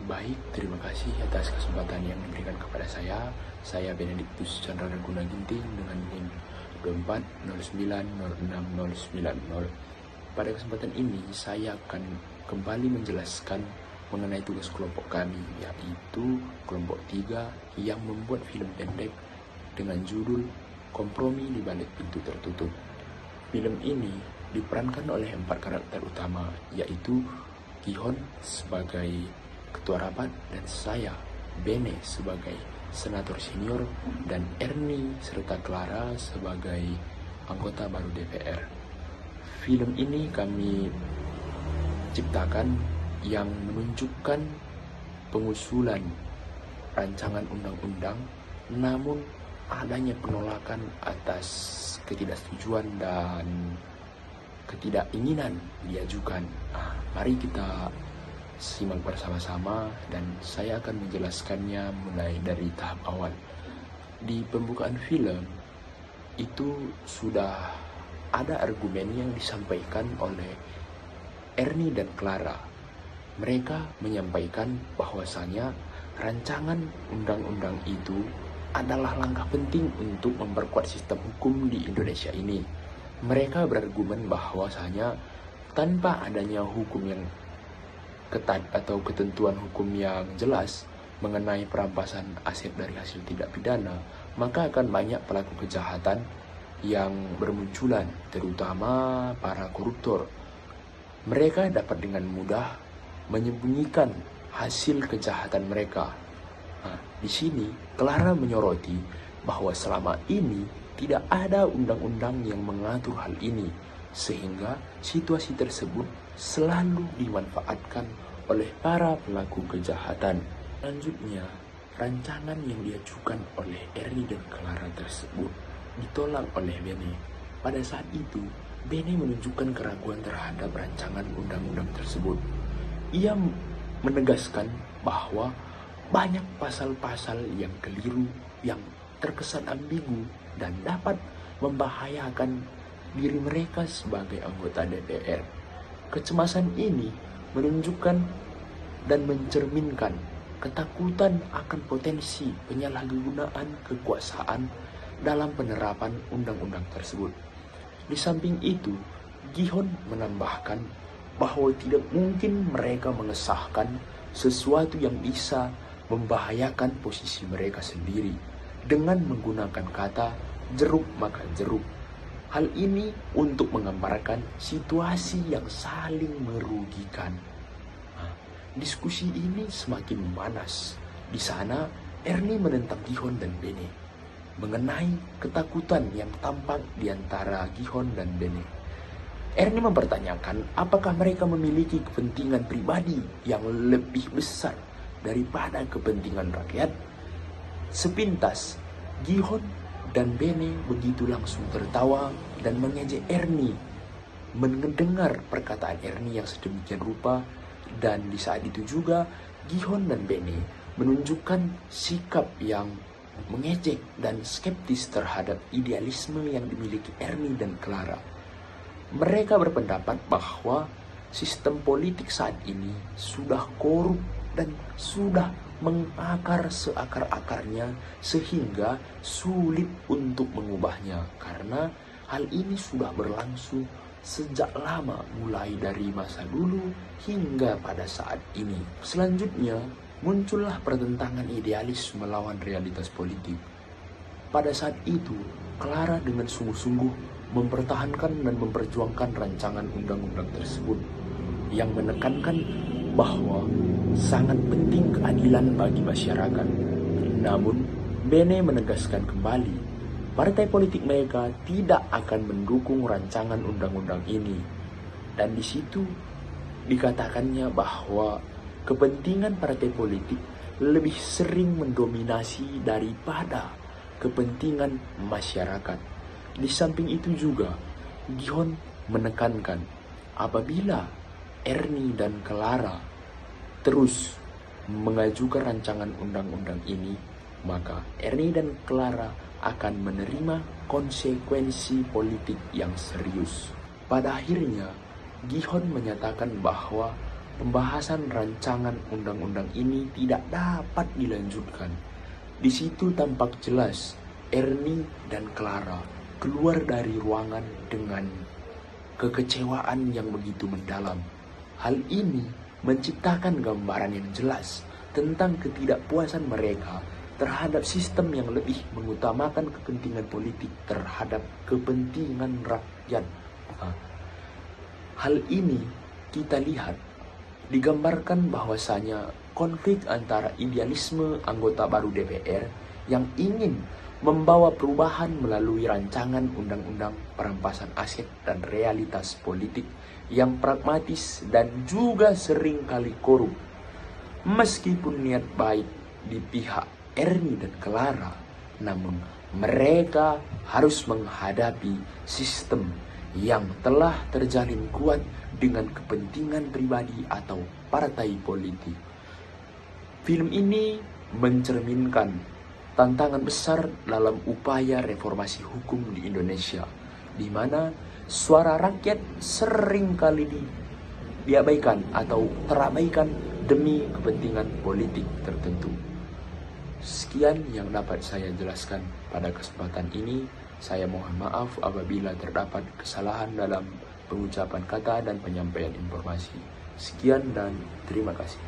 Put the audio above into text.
Baik, terima kasih atas kesempatan yang diberikan kepada saya. Saya Benediktus Chandra Raguna Ginting dengan NIM 24090690. Pada kesempatan ini, saya akan kembali menjelaskan mengenai tugas kelompok kami, yaitu kelompok 3 yang membuat film pendek dengan judul Kompromi di Balik Pintu Tertutup. Film ini diperankan oleh 4 karakter utama, yaitu Gihon sebagai ketua rapat dan saya, Bene, sebagai senator senior dan Ernie serta Clara sebagai anggota baru DPR. Film ini kami ciptakan yang menunjukkan pengusulan rancangan undang-undang, namun adanya penolakan atas ketidaksetujuan dan ketidakinginan diajukan. Mari kita simak bersama-sama dan saya akan menjelaskannya mulai dari tahap awal. Di pembukaan film itu sudah ada argumen yang disampaikan oleh Ernie dan Clara. Mereka menyampaikan bahwasanya rancangan undang-undang itu adalah langkah penting untuk memperkuat sistem hukum di Indonesia ini. Mereka berargumen bahwasanya tanpa adanya hukum yang ketat atau ketentuan hukum yang jelas mengenai perampasan aset dari hasil tindak pidana, maka akan banyak pelaku kejahatan yang bermunculan, terutama para koruptor. Mereka dapat dengan mudah menyembunyikan hasil kejahatan mereka. Di sini Clara menyoroti bahwa selama ini tidak ada undang-undang yang mengatur hal ini, sehingga situasi tersebut selalu dimanfaatkan oleh para pelaku kejahatan. Selanjutnya, rancangan yang diajukan oleh Ernie dan Clara tersebut ditolak oleh Bene. Pada saat itu, Bene menunjukkan keraguan terhadap rancangan undang-undang tersebut. Ia menegaskan bahwa banyak pasal-pasal yang keliru, yang terkesan ambigu, dan dapat membahayakan diri mereka sebagai anggota DPR. Kecemasan ini menunjukkan dan mencerminkan ketakutan akan potensi penyalahgunaan kekuasaan dalam penerapan undang-undang tersebut. Di samping itu, Gihon menambahkan bahwa tidak mungkin mereka mengesahkan sesuatu yang bisa membahayakan posisi mereka sendiri dengan menggunakan kata jeruk makan jeruk. Hal ini untuk menggambarkan situasi yang saling merugikan. Diskusi ini semakin memanas. Di sana, Ernie menentang Gihon dan Bene mengenai ketakutan yang tampak di antara Gihon dan Bene. Ernie mempertanyakan apakah mereka memiliki kepentingan pribadi yang lebih besar daripada kepentingan rakyat. Sepintas, Gihon dan Bene begitu langsung tertawa dan mengejek Ernie. Mendengar perkataan Ernie yang sedemikian rupa, dan di saat itu juga Gihon dan Bene menunjukkan sikap yang mengejek dan skeptis terhadap idealisme yang dimiliki Ernie dan Clara. Mereka berpendapat bahwa sistem politik saat ini sudah korup dan sudah mengakar seakar-akarnya sehingga sulit untuk mengubahnya, karena hal ini sudah berlangsung sejak lama, mulai dari masa dulu hingga pada saat ini. Selanjutnya, muncullah pertentangan idealis melawan realitas politik. Pada saat itu, Clara dengan sungguh-sungguh mempertahankan dan memperjuangkan rancangan undang-undang tersebut yang menekankan bahwa sangat penting keadilan bagi masyarakat. Namun, Bene menegaskan kembali partai politik mereka tidak akan mendukung rancangan undang-undang ini. Dan di situ dikatakannya bahwa kepentingan partai politik lebih sering mendominasi daripada kepentingan masyarakat. Di samping itu juga, Gihon menekankan apabila Ernie dan Clara terus mengajukan rancangan undang-undang ini, maka Ernie dan Clara akan menerima konsekuensi politik yang serius. Pada akhirnya, Gihon menyatakan bahwa pembahasan rancangan undang-undang ini tidak dapat dilanjutkan. Di situ tampak jelas Ernie dan Clara keluar dari ruangan dengan kekecewaan yang begitu mendalam. Hal ini menciptakan gambaran yang jelas tentang ketidakpuasan mereka terhadap sistem yang lebih mengutamakan kepentingan politik terhadap kepentingan rakyat. Hal ini kita lihat digambarkan bahwasanya konflik antara idealisme anggota baru DPR yang ingin membawa perubahan melalui rancangan undang-undang perampasan aset dan realitas politik yang pragmatis dan juga seringkali korup. Meskipun niat baik di pihak Ernie dan Clara, namun mereka harus menghadapi sistem yang telah terjalin kuat dengan kepentingan pribadi atau partai politik. Film ini mencerminkan tantangan besar dalam upaya reformasi hukum di Indonesia, di mana suara rakyat seringkali diabaikan atau terabaikan demi kepentingan politik tertentu. Sekian yang dapat saya jelaskan pada kesempatan ini. Saya mohon maaf apabila terdapat kesalahan dalam pengucapan kata dan penyampaian informasi. Sekian dan terima kasih.